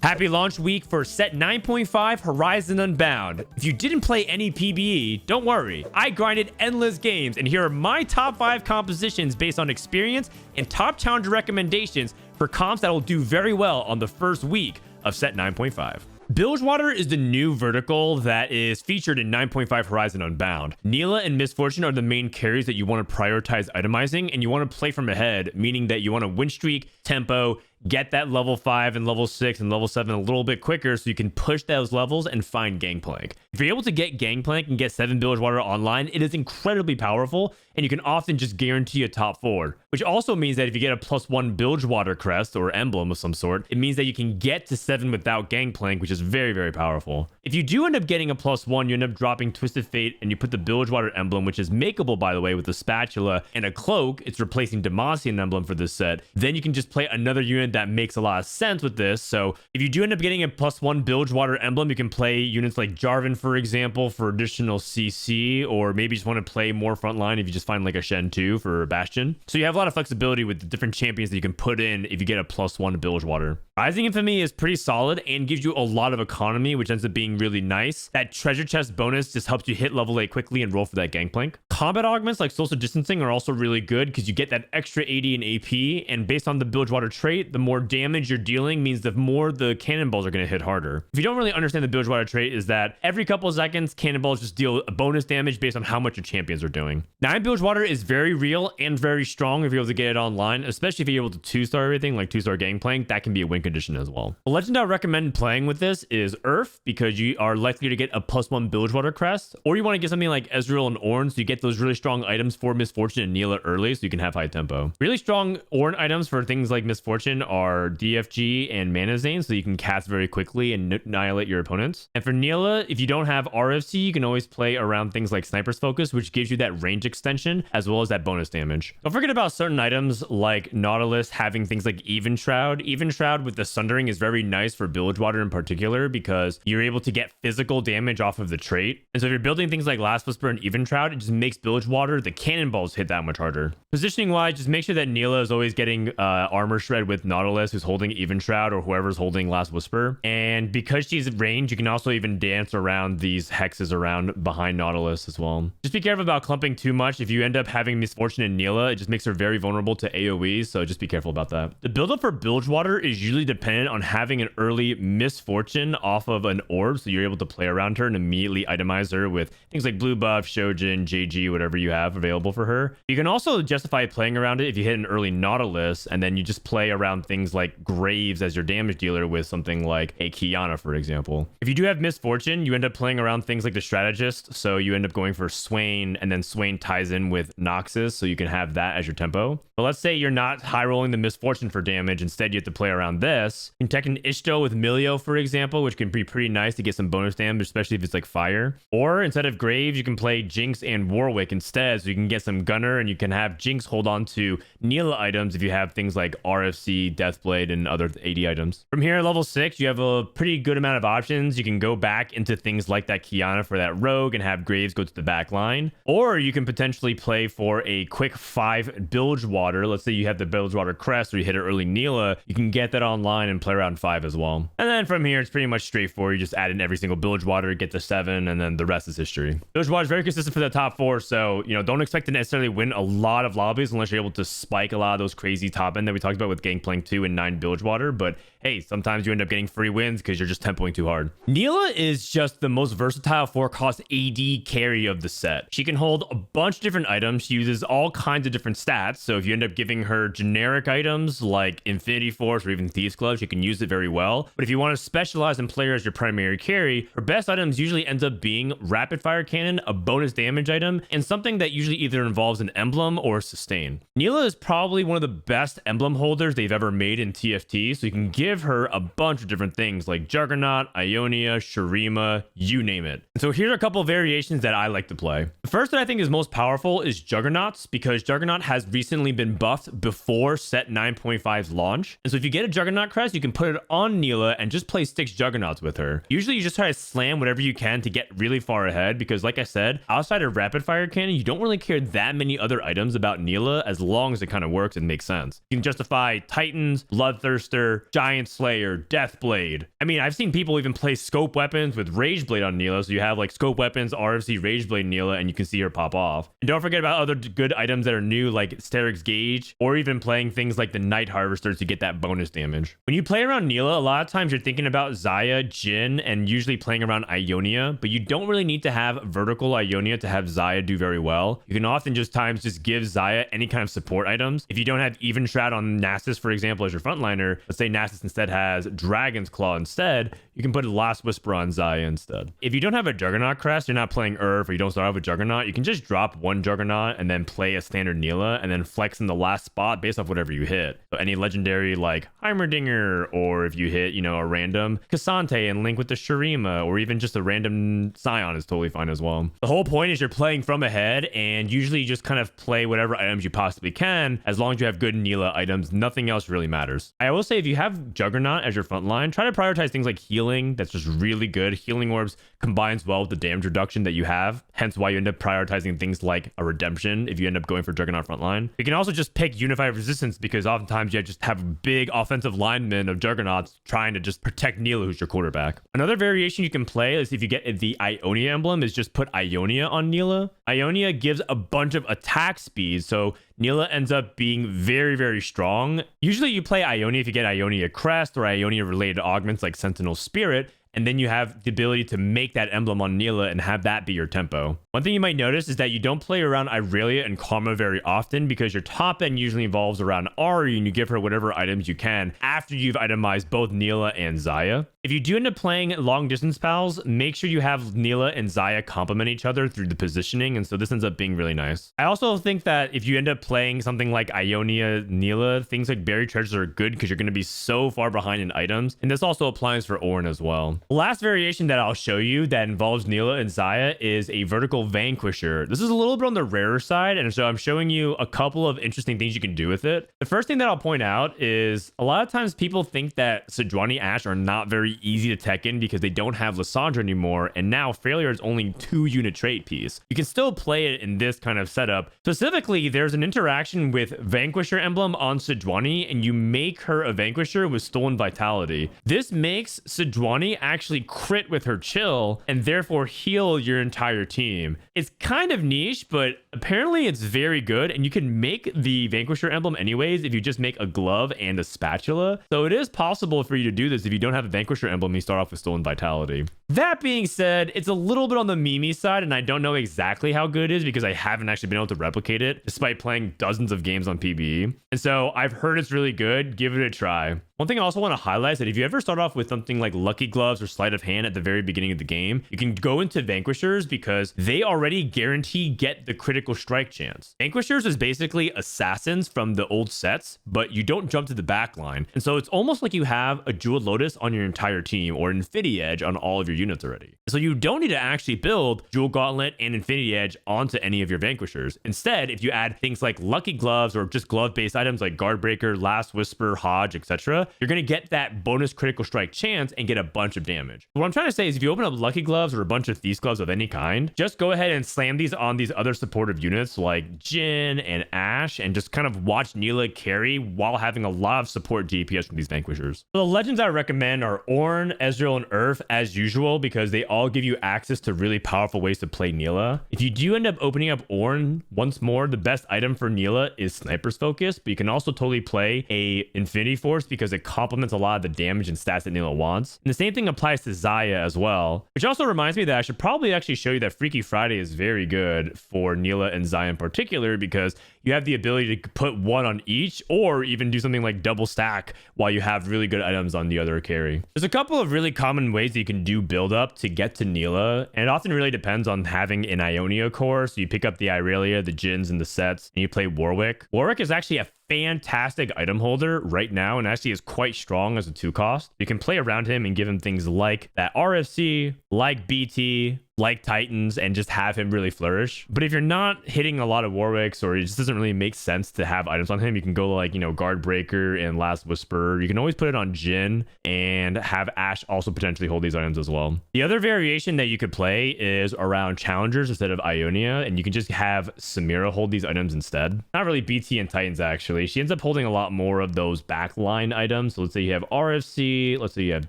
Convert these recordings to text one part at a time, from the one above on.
Happy launch week for set 9.5 Horizon Unbound. If you didn't play any PBE, don't worry. I grinded endless games, and here are my top 5 compositions based on experience and top challenger recommendations for comps that will do very well on the first week of set 9.5. Bilgewater is the new vertical that is featured in 9.5 Horizon Unbound. Nilah and Misfortune are the main carries that you want to prioritize itemizing, and you want to play from ahead, meaning that you want to win streak, tempo, get that level 5 and level 6 and level 7 a little bit quicker so you can push those levels and find Gangplank. If you're able to get Gangplank and get 7 Bilgewater online, it is incredibly powerful, and you can often just guarantee a top 4, which also means that if you get a +1 Bilgewater crest or emblem of some sort, it means that you can get to 7 without Gangplank, which is very, very powerful. If you do end up getting a +1, you end up dropping Twisted Fate and you put the Bilgewater emblem, which is makeable, by the way, with a spatula and a cloak. It's replacing Demacian emblem for this set. Then you can just play another unit that makes a lot of sense with this. So if you do end up getting a +1 Bilgewater emblem, you can play units like Jarvan, for example, for additional CC, or maybe just want to play more frontline if you just find like a Shen 2 for Bastion. So you have a lot of flexibility with the different champions that you can put in if you get a +1 Bilgewater. Rising Infamy is pretty solid and gives you a lot of economy, which ends up being really nice. That treasure chest bonus just helps you hit level 8 quickly and roll for that Gangplank. Combat augments like social distancing are also really good because you get that extra 80 in AP, and based on the Bilgewater trait, the more damage you're dealing means the more the cannonballs are going to hit harder. If you don't really understand the Bilgewater trait, is that every couple of seconds, cannonballs just deal a bonus damage based on how much your champions are doing. 9 Bilgewater is very real and very strong if you're able to get it online, especially if you're able to 2-star everything, like 2-star Gangplank. That can be a win condition as well. The legend I recommend playing with this is Earth, because you are likely to get a +1 Bilgewater crest, or you want to get something like Ezreal and Ornn, so you get those really strong items for Misfortune and Nilah early, so you can have high tempo. Really strong Ornn items for things like Misfortune are DFG and Mana Zane, so you can cast very quickly and annihilate your opponents. And for Nilah, if you don't have RFC, you can always play around things like Sniper's Focus, which gives you that range extension as well as that bonus damage. Don't forget about certain items like Nautilus having things like Even Shroud. Even Shroud with the Sundering is very nice for Bilgewater in particular because you're able to get physical damage off of the trait. And so if you're building things like Last Whisper and Even Shroud, it just makes Bilgewater, the cannonballs, hit that much harder. Positioning wise, just make sure that Nilah is always getting armor shred with Nautilus, who's holding Even Shroud, or whoever's holding Last Whisper. And because she's at range, you can also even dance around these hexes around behind Nautilus as well. Just be careful about clumping too much. If you end up having Misfortune and Nilah, it just makes her very vulnerable to AoE, so just be careful about that. The build-up for Bilgewater is usually dependent on having an early Misfortune off of an orb, so you're able to play around her and immediately itemize her with things like Blue Buff, Shojin, JG, whatever you have available for her. You can also justify playing around it if you hit an early Nautilus, and then you just play around things like Graves as your damage dealer with something like a Kiana, for example. If you do have Misfortune, you end up playing around things like the Strategist, so you end up going for Swain, and then Swain ties in with Noxus, so you can have that as your tempo. But let's say you're not high rolling the Misfortune for damage, instead you have to play around this. You can tech an Ishto with Milio, for example, which can be pretty nice to get some bonus damage, especially if it's like fire. Or instead of Graves, you can play Jinx and Warwick instead, so you can get some Gunner, and you can have Jinx hold on to Nilah items if you have things like RFC, Deathblade, and other AD items. From here, level 6, you have a pretty good amount of options. You can go back into things like that Kiana for that Rogue and have Graves go to the back line. Or you can potentially play for a quick 5 Bilgewater. Let's say you have the Bilgewater crest or you hit an early Nilah, you can get that online and play around 5 as well. And then from here, it's pretty much straightforward. You just add in every single Bilgewater, get to 7, and then the rest is history. Bilgewater is very consistent for the top 4, so don't expect to necessarily win a lot of lobbies unless you're able to spike a lot of those crazy top end that we talked about with Gangplank 2 and 9 Bilgewater. But hey, sometimes you end up getting free wins because you're just tempoing too hard. Nilah is just the most versatile 4-cost AD carry of the set. She can hold a bunch of different items. She uses all kinds of different stats. So if you end up giving her generic items like Infinity Force or even Thieves Club, she can use it very well. But if you want to specialize and play her as your primary carry, her best items usually ends up being Rapid Fire Cannon, a bonus damage item, and something that usually either involves an emblem or sustain. Nilah is probably one of the best emblem holders they've ever made in TFT, so you can give her a bunch of different things like Juggernaut, Ionia, Shurima, you name it. And so here's a couple of variations that I like to play. The first that I think is most powerful is Juggernauts, because Juggernaut has recently been buffed before set 9.5's launch. And so if you get a Juggernaut, Juggernaut crest, you can put it on Nilah and just play 6 Juggernauts with her. Usually you just try to slam whatever you can to get really far ahead because like I said, outside of rapid fire cannon, you don't really care that many other items about Nilah as long as it kind of works and makes sense. You can justify Titans, Bloodthirster, Giant Slayer, Deathblade. I mean, I've seen people even play scope weapons with Rage Blade on Nilah, so you have like scope weapons, RFC, Rage Blade Nilah, and you can see her pop off. And don't forget about other good items that are new like Steric's Gauge, or even playing things like the Night Harvester to get that bonus damage. When you play around Nilah, a lot of times you're thinking about Xayah, Jhin, and usually playing around Ionia, but you don't really need to have vertical Ionia to have Xayah do very well. You can often just give Xayah any kind of support items. If you don't have Even Shroud on Nasus, for example, as your frontliner, let's say Nasus instead has Dragon's Claw instead, you can put Last Whisper on Xayah instead. If you don't have a Juggernaut crest, you're not playing Urf, or you don't start off with Juggernaut, you can just drop one Juggernaut and then play a standard Nilah and then flex in the last spot based off whatever you hit. So any legendary like Heimerdinger, or if you hit, a random Cassante and link with the Shurima, or even just a random Scion is totally fine as well. The whole point is you're playing from ahead, and usually you just kind of play whatever items you possibly can. As long as you have good Nilah items, nothing else really matters. I will say if you have Juggernaut as your front line, try to prioritize things like healing. That's just really good. Healing orbs combines well with the damage reduction that you have, hence why you end up prioritizing things like a redemption if you end up going for Juggernaut frontline. You can also just pick Unified Resistance because oftentimes you just have big offensive linemen of Juggernauts trying to just protect Nilah, who's your quarterback. Another variation you can play is if you get the Ionia emblem, is just put Ionia on Nilah. Ionia gives a bunch of attack speed, so Nilah ends up being very, very strong. Usually you play Ionia if you get Ionia Crest or Ionia related augments like Sentinel Spirit, and then you have the ability to make that emblem on Nilah and have that be your tempo. One thing you might notice is that you don't play around Irelia and Karma very often because your top end usually involves around Ahri, and you give her whatever items you can after you've itemized both Nilah and Xayah. If you do end up playing long distance pals, make sure you have Nilah and Xayah complement each other through the positioning, and so this ends up being really nice. I also think that if you end up playing something like Ionia Nilah, things like Buried Treasures are good because you're going to be so far behind in items, and this also applies for Ornn as well. The last variation that I'll show you that involves Nilah and Xayah is a vertical Vanquisher. This is a little bit on the rarer side, and so I'm showing you a couple of interesting things you can do with it. The first thing that I'll point out is a lot of times people think that Sejuani Ashe are not very easy to tech in because they don't have Lissandra anymore, and now Failure is only 2-unit trait piece. You can still play it in this kind of setup. Specifically, there's an interaction with Vanquisher emblem on Sejuani, and you make her a Vanquisher with Stolen Vitality. This makes Sejuani actually crit with her chill and therefore heal your entire team. It's kind of niche, but apparently it's very good, and you can make the Vanquisher emblem anyways if you just make a glove and a spatula. So it is possible for you to do this if you don't have a Vanquisher emblem and you start off with Stolen Vitality. That being said, it's a little bit on the Mimi side, and I don't know exactly how good it is because I haven't actually been able to replicate it despite playing dozens of games on PBE. And so I've heard it's really good. Give it a try. One thing I also want to highlight is that if you ever start off with something like Lucky Gloves or Sleight of Hand at the very beginning of the game, you can go into Vanquishers because they already guarantee get the critical strike chance. Vanquishers is basically assassins from the old sets, but you don't jump to the back line. And so it's almost like you have a Jewel Lotus on your entire team or Infinity Edge on all of your units already. So you don't need to actually build Jewel Gauntlet and Infinity Edge onto any of your Vanquishers. Instead, if you add things like Lucky Gloves or just glove-based items like Guardbreaker, Last Whisper, Hodge, etc., you're going to get that bonus critical strike chance and get a bunch of damage. What I'm trying to say is if you open up Lucky Gloves or a bunch of Thieves Gloves of any kind, just go ahead and slam these on these other supportive units like Jhin and Ashe and just kind of watch Nilah carry while having a lot of support DPS from these Vanquishers. So the legends I recommend are Ornn, Ezreal, and Urf as usual because they all give you access to really powerful ways to play Nilah. If you do end up opening up Ornn, once more, the best item for Nilah is Sniper's Focus, but you can also totally play a Infinity Force because it complements a lot of the damage and stats that Nilah wants. And the same thing applies to Xayah as well, which also reminds me that I should probably actually show you that Freaky Friday is very good for Nilah and Xayah in particular because you have the ability to put one on each or even do something like double stack while you have really good items on the other carry. There's a couple of really common ways that you can do build up to get to Nilah, and it often really depends on having an Ionia core. So you pick up the Irelia, the Jins, and the sets, and you play Warwick. Warwick is actually a fantastic item holder right now and actually is quite strong as a 2 cost. You can play around him and give him things like that RFC, like BT, like Titans and just have him really flourish. But if you're not hitting a lot of Warwicks, or it just doesn't really make sense to have items on him, you can go like, you know, Guard Breaker and Last Whisper. You can always put it on Jhin and have Ashe also potentially hold these items as well. The other variation that you could play is around challengers instead of Ionia, and you can just have Samira hold these items instead. Not really BT and Titans, actually. She ends up holding a lot more of those backline items. So let's say you have RFC, let's say you have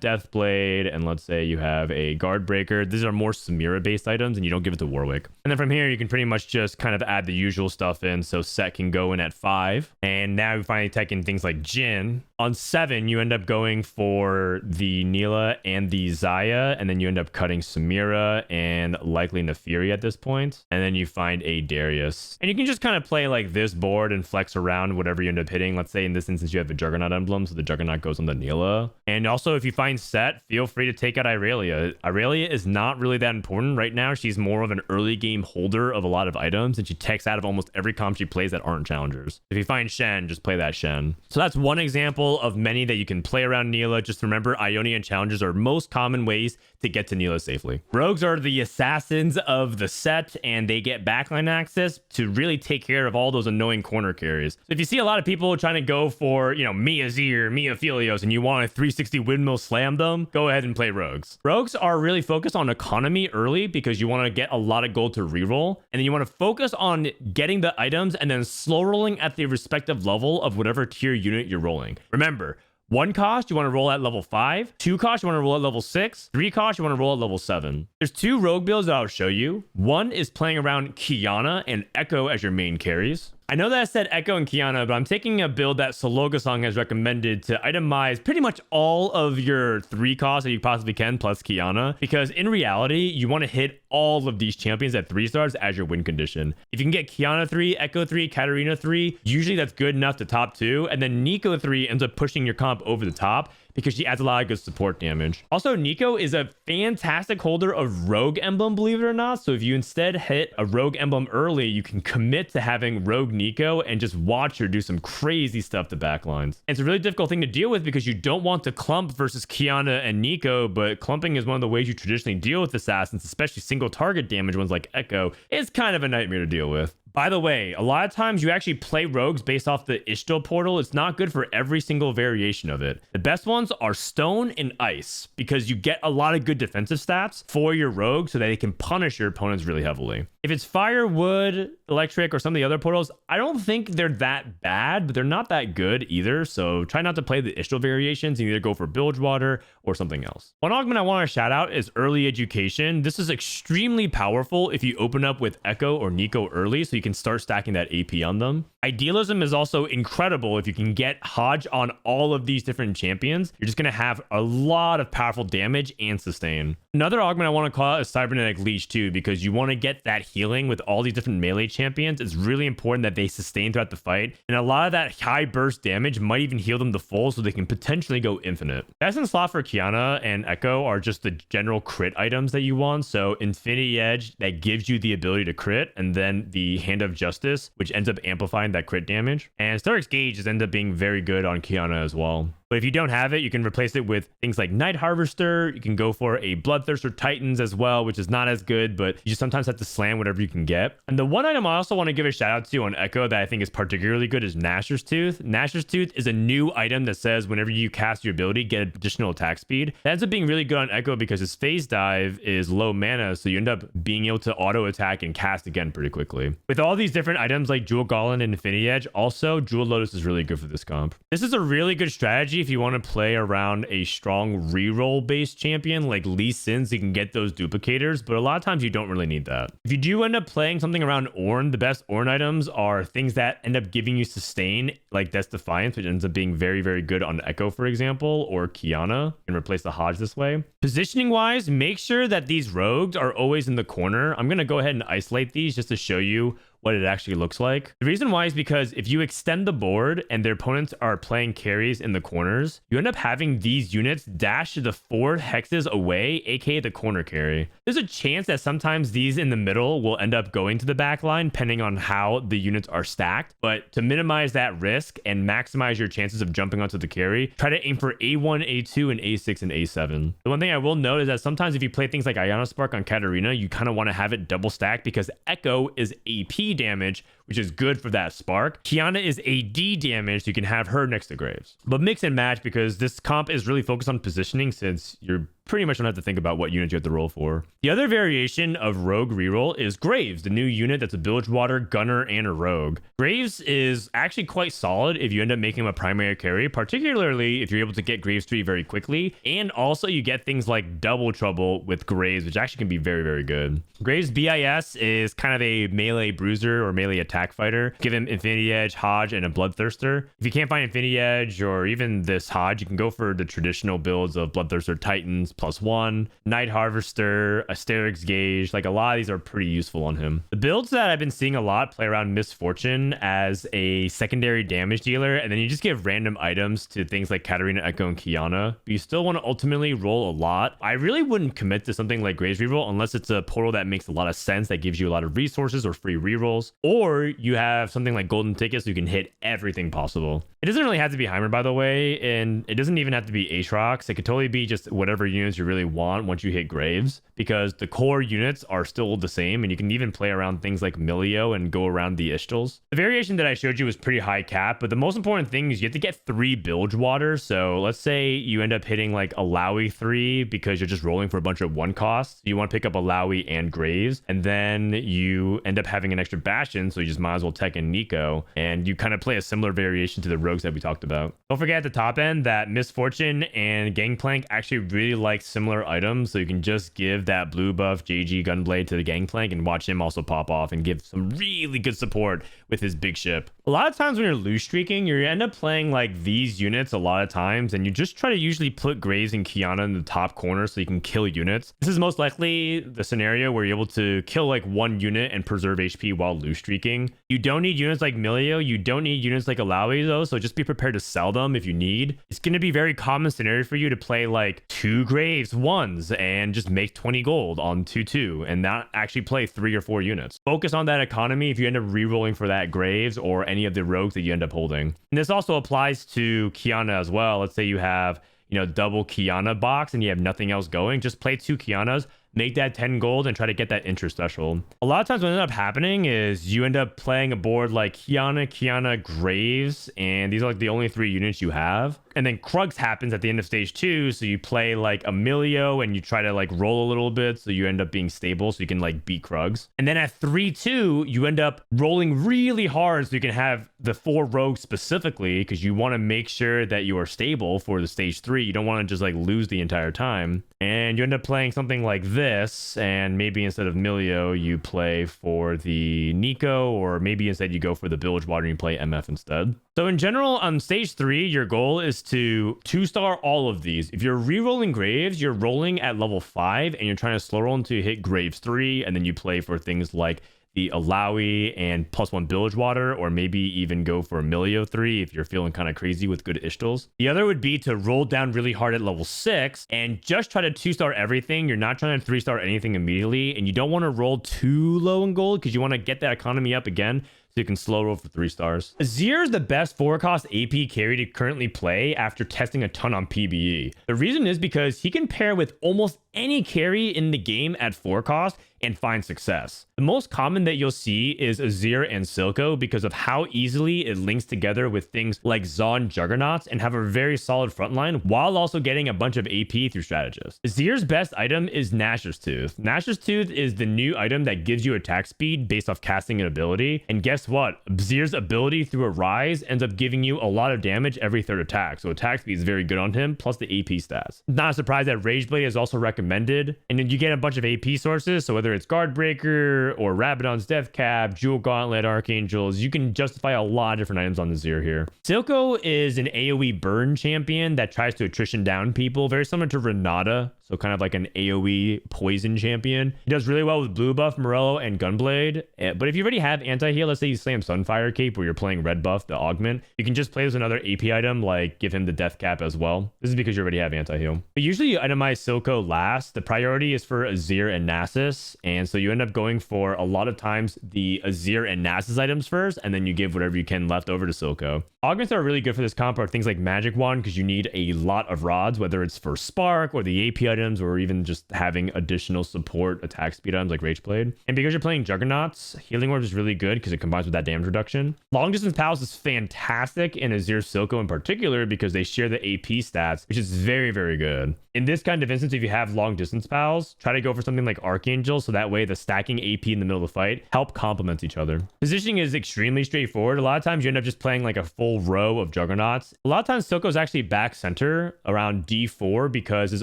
Deathblade, and let's say you have a Guard Breaker. These are more Samira based items, and you don't give it to Warwick. And then from here, you can pretty much just kind of add the usual stuff in. So Set can go in at 5, and now you finally take in things like Jhin. On 7, you end up going for the Nilah and the Xayah, and then you end up cutting Samira and likely Nefiri at this point. And then you find a Darius. And you can just kind of play like this board and flex around whatever you end up hitting. Let's say in this instance, you have the Juggernaut emblem, so the Juggernaut goes on the Nilah. And also, if you find Set, feel free to take out Irelia. Irelia is not really that important right now. She's more of an early game holder of a lot of items, and she takes out of almost every comp she plays that aren't challengers. If you find Shen, just play that Shen. So that's one example of many that you can play around Nilah. Just remember, Ionian challenges are most common ways to get to Nilah safely. Rogues are the assassins of the set, and they get backline access to really take care of all those annoying corner carries. So if you see a lot of people trying to go for, you know, me Azir, me Aphelios, and you want a 360 windmill slam them, go ahead and play rogues. Rogues are really focused on economy early because you want to get a lot of gold to reroll, and then you want to focus on getting the items and then slow rolling at the respective level of whatever tier unit you're rolling. Remember, 1 cost, you want to roll at level 5. 2 cost, you want to roll at level 6. 3 cost, you want to roll at level 7. There's 2 rogue builds that I'll show you. One is playing around Qiyana and Echo as your main carries. I know that I said Echo and Qiyana, but I'm taking a build that Sologasong has recommended to itemize pretty much all of your 3 costs that you possibly can, plus Qiyana, because in reality, you want to hit all of these champions at 3 stars as your win condition. If you can get Qiyana 3, Echo 3, Katarina 3, usually that's good enough to top 2, and then Nico 3 ends up pushing your comp over the top, because she adds a lot of good support damage. Also, Nico is a fantastic holder of Rogue Emblem, believe it or not. So if you instead hit a Rogue Emblem early, you can commit to having Rogue Nico and just watch her do some crazy stuff to backlines. And it's a really difficult thing to deal with because you don't want to clump versus Qiyana and Nico, but clumping is one of the ways you traditionally deal with assassins, especially single target damage ones like Echo. It's kind of a nightmare to deal with. By the way, a lot of times you actually play rogues based off the Ishtal portal. It's not good for every single variation of it. The best ones are Stone and Ice because you get a lot of good defensive stats for your rogue so that they can punish your opponents really heavily. If it's Fire, Wood, Electric, or some of the other portals, I don't think they're that bad, but they're not that good either. So try not to play the Ishtal variations and either go for Bilgewater or something else. One augment I want to shout out is Early Education. This is extremely powerful if you open up with Echo or Nico early, so you can start stacking that AP on them. Idealism is also incredible if you can get Hodge on all of these different champions. You're just going to have a lot of powerful damage and sustain. Another augment I want to call out is Cybernetic Leech too, because you want to get that healing with all these different melee champions. It's really important that they sustain throughout the fight, and a lot of that high burst damage might even heal them to full so they can potentially go infinite. Best in slot for Qiyana and Echo are just the general crit items that you want. So Infinity Edge, that gives you the ability to crit, and then the Hand of Justice, which ends up amplifying that crit damage. And Starrick's Gauge ends up being very good on Qiyana as well. But if you don't have it, you can replace it with things like Night Harvester. You can go for a Bloodthirster Titans as well, which is not as good, but you just sometimes have to slam whatever you can get. And the one item I also want to give a shout out to on Echo that I think is particularly good is Gnasher's Tooth. Gnasher's Tooth is a new item that says whenever you cast your ability, get additional attack speed. That ends up being really good on Echo because his phase dive is low mana, so you end up being able to auto attack and cast again pretty quickly. With all these different items like Jewel Golem and Infinity Edge, also Jewel Lotus is really good for this comp. This is a really good strategy if you want to play around a strong reroll based champion like Lee Sin, so you can get those duplicators, but a lot of times you don't really need that. If you do end up playing something around Ornn, the best Ornn items are things that end up giving you sustain, like Death's Defiance, which ends up being very, very good on Echo, for example, or Qiyana, and replace the Hodge this way. Positioning wise, make sure that these rogues are always in the corner. I'm going to go ahead and isolate these just to show you what it actually looks like. The reason why is because if you extend the board and their opponents are playing carries in the corners, you end up having these units dash to the 4 hexes away, aka the corner carry. There's a chance that sometimes these in the middle will end up going to the back line depending on how the units are stacked, but to minimize that risk and maximize your chances of jumping onto the carry, try to aim for A1, A2, and A6 and A7. The one thing I will note is that sometimes if you play things like Iona Spark on Katarina, you kind of want to have it double stacked because Echo is AP damage, which is good for that spark. Kiana is AD damage, so you can have her next to Graves. But mix and match because this comp is really focused on positioning since you're pretty much don't have to think about what unit you have to roll for. The other variation of Rogue reroll is Graves, the new unit that's a Bilgewater, Gunner, and a Rogue. Graves is actually quite solid if you end up making him a primary carry, particularly if you're able to get Graves 3 very quickly. And also you get things like Double Trouble with Graves, which actually can be very, very good. Graves BIS is kind of a melee bruiser or melee attack fighter. Give him Infinity Edge, Hodge, and a Bloodthirster. If you can't find Infinity Edge or even this Hodge, you can go for the traditional builds of Bloodthirster Titans, +1, Night Harvester, Asterix Gauge. Like a lot of these are pretty useful on him. The builds that I've been seeing a lot play around Misfortune as a secondary damage dealer, and then you just give random items to things like Katarina, Echo, and Kiana. But you still want to ultimately roll a lot. I really wouldn't commit to something like Graves reroll unless it's a portal that makes a lot of sense, that gives you a lot of resources or free rerolls, or you have something like Golden Tickets so you can hit everything possible. It doesn't really have to be Heimer, by the way, and it doesn't even have to be Aatrox. It could totally be just whatever units you really want once you hit Graves, because the core units are still the same, and you can even play around things like Milio and go around the Ishtals. The variation that I showed you was pretty high cap, but the most important thing is you have to get 3 Bilgewater. So let's say you end up hitting like a Lowy 3 because you're just rolling for a bunch of 1 costs. You want to pick up a Lowy and Graves, and then you end up having an extra Bastion, so you just might as well tech in Nico, and you kind of play a similar variation to the rogues that we talked about. Don't forget at the top end that Misfortune and Gangplank actually really like similar items, so you can just give that blue buff JG Gunblade to the Gangplank and watch him also pop off and give some really good support with his big ship. A lot of times when you're loose streaking, you end up playing like these units a lot of times, and you just try to usually put Graves and Kiana in the top corner so you can kill units. This is most likely the scenario where you're able to kill like 1 unit and preserve HP while loose streaking. You don't need units like Milio, you don't need units like Alawi though, so just be prepared to sell them if you need. It's going to be very common scenario for you to play like 2 Graves 1s and just make 20 gold on 2/2 and not actually play 3 or 4 units. Focus on that economy if you end up re-rolling for that Graves or any of the rogues that you end up holding. And this also applies to Kiana as well. Let's say you have, you know, double Kiana box and you have nothing else going, just play 2 Kianas, make that 10 gold and try to get that interest threshold. A lot of times what ends up happening is you end up playing a board like Kiana, Graves, and these are like the only 3 units you have. And then Krugs happens at the end of stage 2, so you play like Emilio and you try to like roll a little bit so you end up being stable so you can like beat Krugs. And then at 3-2, you end up rolling really hard so you can have the 4 rogues specifically, because you want to make sure that you are stable for the stage 3. You don't want to just like lose the entire time. And you end up playing something like this, and maybe instead of Milio, you play for the Nico, or maybe instead you go for the Bilgewater and you play MF instead. So in general, on stage 3, your goal is to 2-star all of these. If you're re-rolling Graves, you're rolling at level 5, and you're trying to slow roll until you hit Graves 3, and then you play for things like the Alawi and +1 Bilgewater, or maybe even go for a Milio 3 if you're feeling kind of crazy with good Ishtals. The other would be to roll down really hard at level 6 and just try to 2-star everything. You're not trying to 3-star anything immediately, and you don't want to roll too low in gold because you want to get that economy up again so you can slow roll for 3 stars. Azir is the best 4-cost AP carry to currently play after testing a ton on PBE. The reason is because he can pair with almost any carry in the game at 4 cost and find success. The most common that you'll see is Azir and Silco because of how easily it links together with things like Zon Juggernauts and have a very solid frontline while also getting a bunch of AP through strategists. Azir's best item is Nashor's Tooth. Nashor's Tooth is the new item that gives you attack speed based off casting an ability. And guess what? Azir's ability through a rise ends up giving you a lot of damage every 3rd attack. So attack speed is very good on him, plus the AP stats. Not a surprise that Rageblade is also recommended. And then you get a bunch of AP sources. So whether it's Guardbreaker or Rabadon's Death Cap, Jewel Gauntlet, Archangels, you can justify a lot of different items on the Azir here. Silco is an AoE burn champion that tries to attrition down people, very similar to Renata. so kind of like an AoE poison champion. He does really well with blue buff, Morello, and Gunblade. But if you already have anti-heal, let's say you slam Sunfire Cape where you're playing red buff, the augment, you can just play as another AP item, like give him the death cap as well. This is because you already have anti-heal. But usually you itemize Silco last. The priority is for Azir and Nasus, and so you end up going for a lot of times the Azir and Nasus items first, and then you give whatever you can left over to Silco. Augments are really good for this comp are things like Magic Wand, because you need a lot of rods, whether it's for Spark or the AP items, or even just having additional support attack speed items like Rage Blade. And because you're playing Juggernauts, Healing Orb is really good because it combines with that damage reduction. Long Distance Pals is fantastic in Azir Silco in particular because they share the AP stats, which is very, very good. In this kind of instance, if you have Long Distance Pals, try to go for something like Archangel, so that way the stacking AP in the middle of the fight help complement each other. Positioning is extremely straightforward. A lot of times you end up just playing like a full row of Juggernauts. A lot of times Silco is actually back center around D4 because his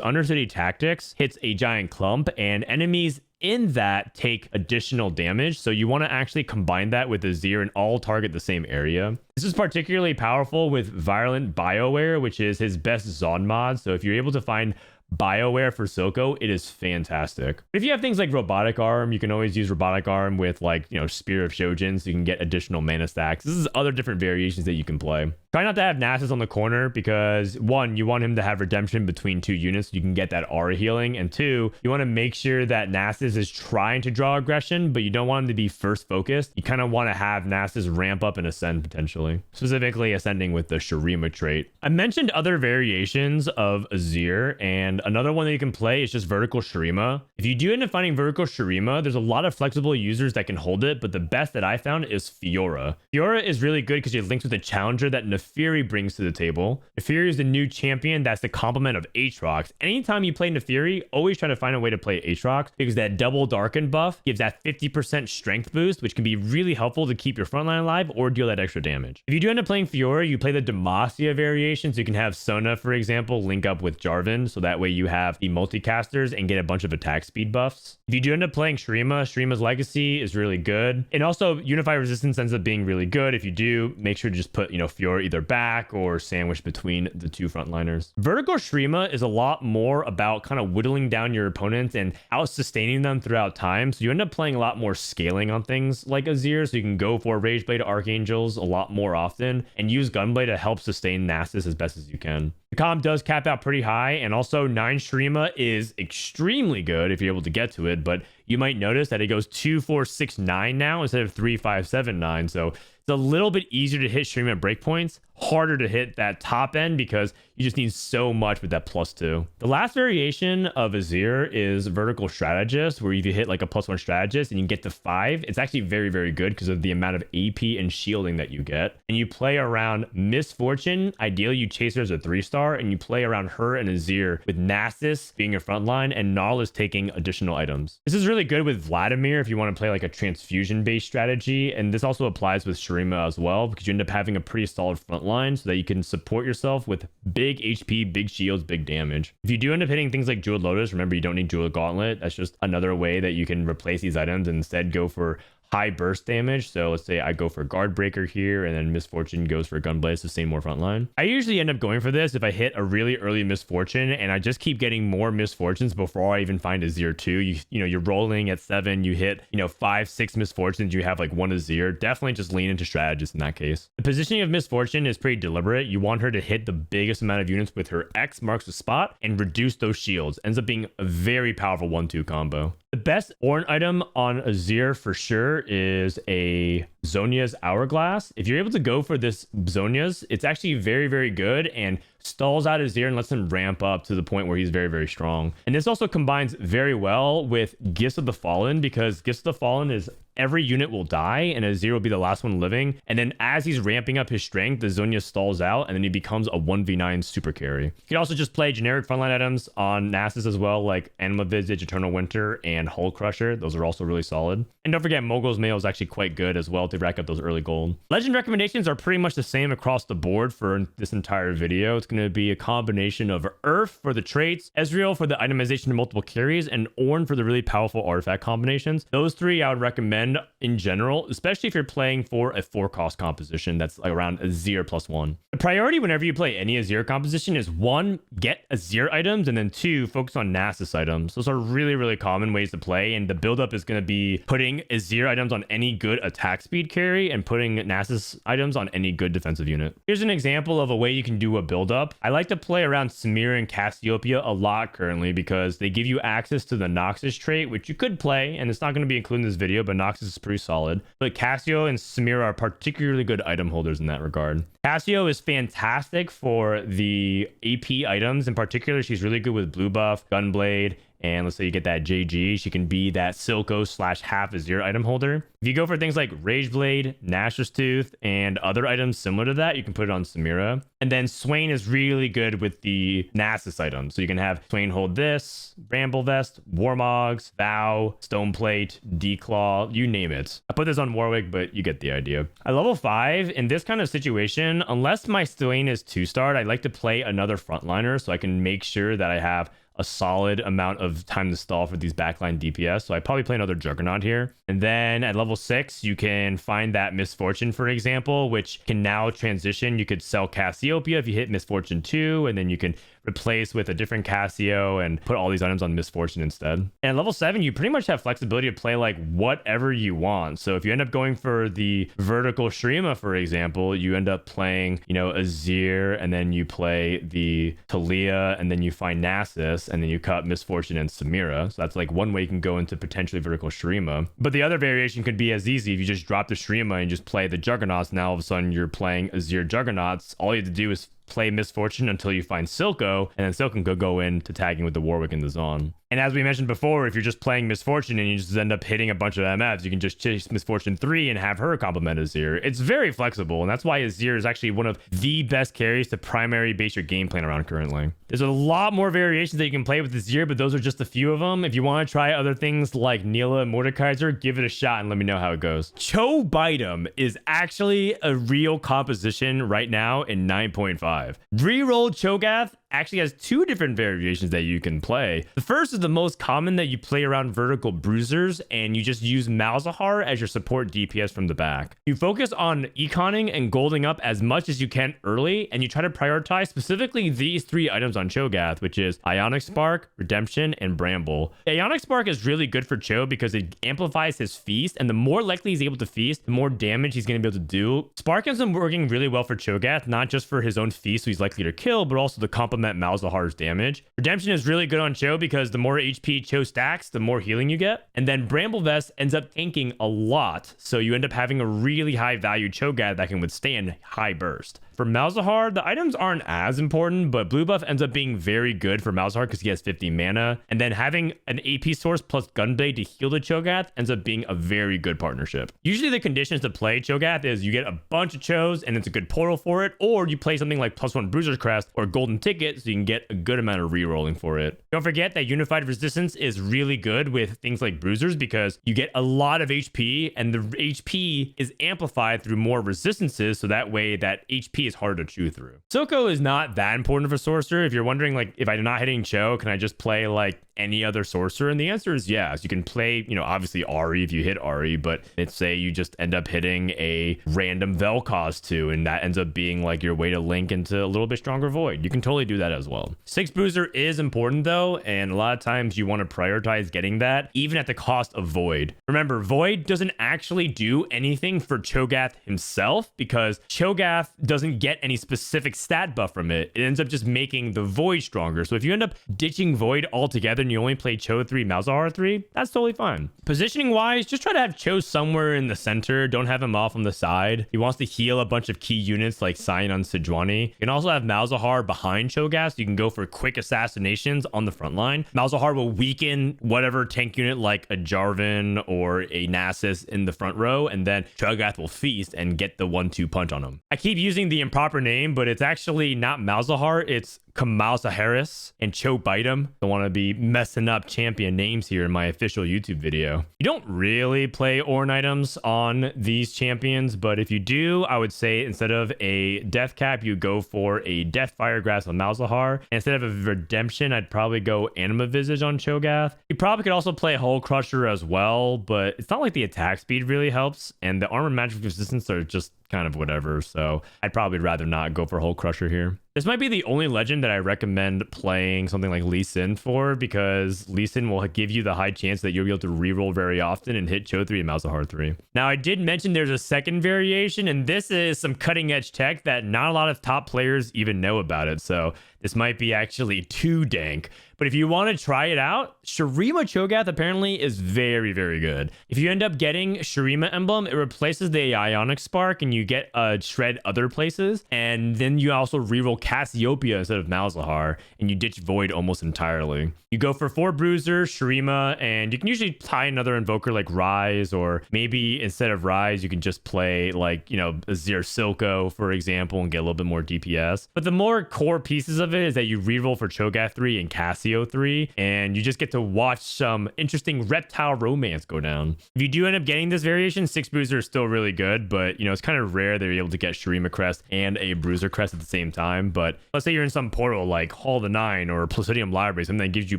Undercity Tactics hits a giant clump and enemies in that take additional damage. So you want to actually combine that with Azir and all target the same area. This is particularly powerful with Virulent BioWare, which is his best Zon mod. So if you're able to find BioWare for Silco, it is fantastic. If you have things like Robotic Arm, you can always use Robotic Arm with like, Spear of Shojin, so you can get additional mana stacks. This is other different variations that you can play. Try not to have Nasus on the corner because one, you want him to have redemption between 2 units so you can get that aura healing, and 2, you want to make sure that Nasus is trying to draw aggression, but you don't want him to be first focused. You kind of want to have Nasus ramp up and ascend potentially, specifically ascending with the Shurima trait. I mentioned other variations of Azir, and another one that you can play is just Vertical Shurima. If you do end up finding Vertical Shurima, there's a lot of flexible users that can hold it, but the best that I found is Fiora. Fiora is really good because it links with a challenger that Nefiri brings to the table. Nefiri is the new champion that's the complement of Aatrox. Anytime you play Nefiri, always try to find a way to play Aatrox because that double darken buff gives that 50% strength boost, which can be really helpful to keep your frontline alive or deal that extra damage. If you do end up playing Fiora, you play the Demacia variation, so you can have Sona, for example, link up with Jarvan, so that way you have the multicasters and get a bunch of attack speed buffs. If you do end up playing Shurima, Shurima's Legacy is really good. And also Unify Resistance ends up being really good. If you do, make sure to just put, Fiora either back or sandwiched between the 2 frontliners. Vertical Shurima is a lot more about kind of whittling down your opponents and out sustaining them throughout time. So you end up playing a lot more scaling on things like Azir, so you can go for Rage Blade Archangels a lot more often and use Gunblade to help sustain Nasus as best as you can. The comp does cap out pretty high, and also 9 Shurima is extremely good if you're able to get to it, but you might notice that it goes 2, 4, 6, 9 now instead of 3, 5, 7, 9. So it's a little bit easier to hit Shurima breakpoints, harder to hit that top end because you just need so much with that +2. The last variation of Azir is Vertical Strategist, where if you hit like a +1 strategist and you get to 5, it's actually very, very good because of the amount of AP and shielding that you get. And you play around Misfortune. Ideally, you chase her as a 3-star, and you play around her and Azir with Nasus being your front line and Nilah taking additional items. This is really good with Vladimir if you want to play like a transfusion-based strategy, and this also applies with Shurima as well because you end up having a pretty solid front line so that you can support yourself with big HP, big shields, big damage. If you do end up hitting things like Jeweled Lotus, remember you don't need Jeweled Gauntlet. That's just another way that you can replace these items and instead go for high burst damage. So let's say I go for Guard Breaker here, and then Misfortune goes for Gunblade to sustain more frontline. I usually end up going for this if I hit a really early Misfortune and I just keep getting more Misfortunes before I even find Azir 2. You're rolling at 7, you hit 5, 6 Misfortunes, you have like 1 Azir. Definitely just lean into Strategist in that case. The positioning of Misfortune is pretty deliberate. You want her to hit the biggest amount of units with her X marks the spot and reduce those shields. Ends up being a very powerful 1-2 combo. The best Ornn item on Azir for sure is a Zhonya's Hourglass. If you're able to go for this Zhonya's, it's actually very, very good and stalls out Azir and lets him ramp up to the point where he's very, very strong. And this also combines very well with Gifts of the Fallen, because Gifts of the Fallen is every unit will die and Azir will be the last one living. And then as he's ramping up his strength, the Zhonya stalls out and then he becomes a 1v9 super carry. You can also just play generic frontline items on Nasus as well, like Anima Visage, Eternal Winter, and Hull Crusher. Those are also really solid. And don't forget, Mogul's Mail is actually quite good as well to rack up those early gold. Legend recommendations are pretty much the same across the board for this entire video. It's going to be a combination of Earth for the traits, Ezreal for the itemization of multiple carries, and Ornn for the really powerful artifact combinations. Those three I would recommend in general, especially if you're playing for a 4-cost composition that's like around Azir +1. The priority whenever you play any Azir composition is 1, get Azir items, and then 2, focus on Nasus items. Those are really, really common ways to play, and the buildup is going to be putting Azir items on any good attack speed carry and putting Nasus items on any good defensive unit. Here's an example of a way you can do a buildup. I like to play around Samira and Cassiopeia a lot currently because they give you access to the Noxus trait, which you could play, and it's not going to be included in this video, but Noxus is pretty solid. But Cassio and Samira are particularly good item holders in that regard. Cassio is fantastic for the AP items. In particular, she's really good with blue buff, Gunblade, and let's say you get that JG, she can be that Silco / half Azir item holder. If you go for things like Rageblade, Nashor's Tooth, and other items similar to that, you can put it on Samira. And then Swain is really good with the Nasus items. So you can have Swain hold this, Bramble Vest, Warmogs, Vow, Stoneplate, Declaw, you name it. I put this on Warwick, but you get the idea. At level 5, in this kind of situation, unless my Swain is 2-starred, I like to play another frontliner so I can make sure that I have a solid amount of time to stall for these backline DPS. So I probably play another Juggernaut here. And then at level 6, you can find that Misfortune, for example, which can now transition. You could sell Cassiopeia if you hit Misfortune 2, and then you can replace with a different Cassio and put all these items on Misfortune instead. And at level 7, you pretty much have flexibility to play like whatever you want. So if you end up going for the vertical Shurima, for example, you end up playing, you know, Azir, and then you play the Talia, and then you find Nasus, and then you cut Misfortune and Samira. So that's like one way you can go into potentially vertical Shurima. But the other variation could be as easy if you just drop the Shurima and just play the Juggernauts. Now all of a sudden you're playing Azir Juggernauts. All you have to do is play Misfortune until you find Silco, and then Silco can go into tagging with the Warwick and the Zon. And as we mentioned before, if you're just playing Misfortune and you just end up hitting a bunch of MFs, you can just chase Misfortune 3 and have her complement Azir. It's very flexible, and that's why Azir is actually one of the best carries to primary base your game plan around currently. There's a lot more variations that you can play with Azir, but those are just a few of them. If you want to try other things like Nilah and Mordekaiser, give it a shot and let me know how it goes. Cho'Baitum is actually a real composition right now in 9.5. Reroll Chogath actually has 2 different variations that you can play. The first is the most common, that you play around vertical bruisers and you just use Malzahar as your support DPS from the back. You focus on econing and golding up as much as you can early, and you try to prioritize specifically these 3 items on Chogath, which is Ionic Spark, Redemption, and Bramble. Ionic Spark is really good for Cho because it amplifies his feast, and the more likely he's able to feast, the more damage he's going to be able to do. Spark ends up working really well for Chogath, not just for his own feast, so he's likely to kill, but also to complement Malzahar's damage. Redemption is really good on Cho because the more HP Cho stacks, the more healing you get. And then Bramble Vest ends up tanking a lot, so you end up having a really high value Cho'Gath that can withstand high burst. For Malzahar, the items aren't as important, but blue buff ends up being very good for Malzahar because he has 50 mana. And then having an AP source plus Gunblade to heal the Cho'Gath ends up being a very good partnership. Usually the conditions to play Cho'Gath is you get a bunch of Chos and it's a good portal for it, or you play something like +1 Bruiser's Crest or Golden Ticket so you can get a good amount of rerolling for it. Don't forget that Unified Resistance is really good with things like Bruisers because you get a lot of HP, and the HP is amplified through more resistances, so that way that HP is hard to chew through. Silco is not that important of a sorcerer. If you're wondering, like, if I'm not hitting Cho, can I just play like any other sorcerer? And the answer is yes. You can play, you know, obviously Ahri if you hit Ahri, but let's say you just end up hitting a random Vel'Koz too, and that ends up being like your way to link into a little bit stronger Void. You can totally do that as well. 6 Bruiser is important though, and a lot of times you want to prioritize getting that even at the cost of Void. Remember, Void doesn't actually do anything for Cho'Gath himself because Cho'Gath doesn't get any specific stat buff from it. It ends up just making the Void stronger. So if you end up ditching Void altogether and you only play Cho 3, Malzahar 3, that's totally fine. Positioning wise, just try to have Cho somewhere in the center. Don't have him off on the side. He wants to heal a bunch of key units like Sion on Sejuani. You can also have Malzahar behind Cho'Gath, so you can go for quick assassinations on the front line. Malzahar will weaken whatever tank unit like a Jarvan or a Nasus in the front row, and then Cho'Gath will feast and get the 1-2 punch on him. I keep using the improper name, but it's actually not Malzahar, it's Kamal Harris and Cho Bidem. Don't want to be messing up champion names here in my official YouTube video. You don't really play Ornn items on these champions, but if you do, I would say instead of a Death Cap, you go for a Death Fire Grass on Malzahar. Instead of a Redemption, I'd probably go Anima Visage on Chogath. You probably could also play Hull Crusher as well, but it's not like the attack speed really helps, and the armor magic resistance are just kind of whatever, so I'd probably rather not go for Hull Crusher here. This might be the only legend that I recommend playing something like Lee Sin for, because Lee Sin will give you the high chance that you'll be able to reroll very often and hit Cho 3 and Malzahar 3. Now, I did mention there's a second variation, and this is some cutting edge tech that not a lot of top players even know about it, so this might be actually too dank. But if you want to try it out, Shurima Chogath apparently is very, very good. If you end up getting Shurima Emblem, it replaces the Ionic Spark and you get a Shred other places. And then you also reroll Cassiopeia instead of Malzahar, and you ditch Void almost entirely. You go for 4 Bruiser, Shurima, and you can usually tie another Invoker like Rise, or maybe instead of Rise, you can just play like, you know, Azir Silco, for example, and get a little bit more DPS. But the more core pieces of it is that you reroll for Chogath 3 and Cassio 3, and you just get to watch some interesting reptile romance go down. If you do end up getting this variation, 6 Bruiser is still really good, but you know, it's kind of rare that you're able to get Shurima Crest and a Bruiser Crest at the same time. But let's say you're in some portal like Hall of the Nine or Placidium Library, something that gives you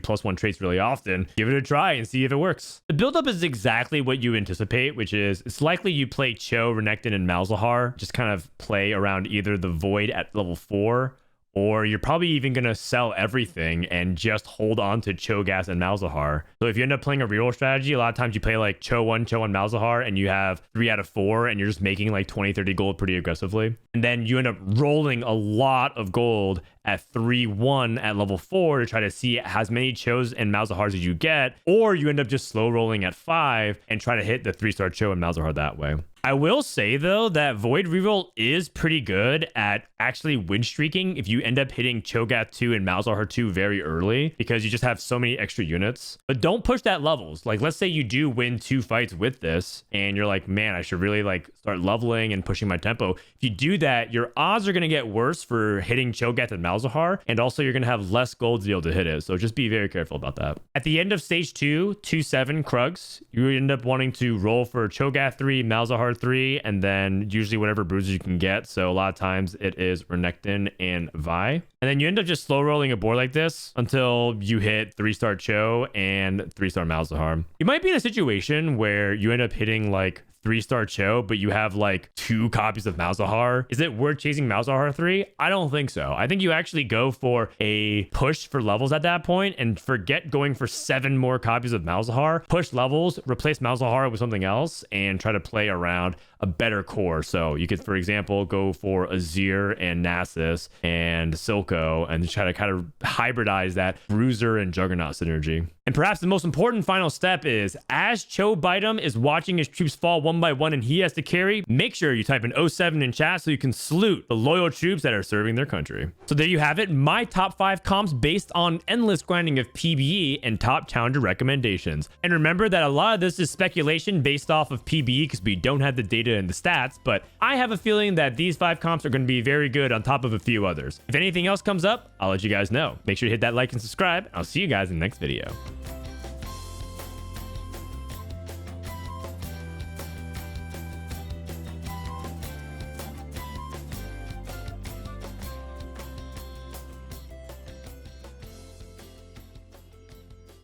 +1 traits really often, give it a try and see if it works. The buildup is exactly what you anticipate, which is it's likely you play Cho, Renekton, and Malzahar, just kind of play around either the Void at level 4, or you're probably even going to sell everything and just hold on to Chogath and Malzahar. So if you end up playing a reroll strategy, a lot of times you play like Cho 1, Malzahar, and you have 3 out of 4, and you're just making like 20, 30 gold pretty aggressively. And then you end up rolling a lot of gold at 3-1 at level 4 to try to see as many Chos and Malzahars as you get, or you end up just slow rolling at 5 and try to hit the 3-star Cho and Malzahar that way. I will say, though, that Void Reroll is pretty good at actually win streaking if you end up hitting Chogath 2 and Malzahar 2 very early, because you just have so many extra units. But don't push that levels. Like, let's say you do win 2 fights with this, and you're like, man, I should really like start leveling and pushing my tempo. If you do that, your odds are going to get worse for hitting Chogath and Malzahar, and also you're going to have less gold to be able to hit it. So just be very careful about that. At the end of stage 2, 2-7 Krugs, you end up wanting to roll for Chogath 3, Malzahar 3, and then usually whatever bruises you can get. So a lot of times it is Renekton and Vi. And then you end up just slow rolling a board like this until you hit 3-star Cho and 3-star Malzahar. You might be in a situation where you end up hitting like 3-star Cho, but you have like 2 copies of Malzahar. Is it worth chasing Malzahar 3? I don't think so. I think you actually go for a push for levels at that point and forget going for 7 more copies of Malzahar. Push levels, replace Malzahar with something else, and try to play around a better core. So you could, for example, go for Azir and Nasus and Silco and try to kind of hybridize that Bruiser and Juggernaut synergy. And perhaps the most important final step is, as Cho Bidem is watching his troops fall 1 by 1 and he has to carry, make sure you type in 07 in chat so you can salute the loyal troops that are serving their country. So there you have it, my top 5 comps based on endless grinding of PBE and top challenger recommendations. And remember that a lot of this is speculation based off of PBE because we don't have the data and the stats, but I have a feeling that these 5 comps are going to be very good on top of a few others. If anything else comes up, I'll let you guys know. Make sure to hit that like and subscribe. I'll see you guys in the next video.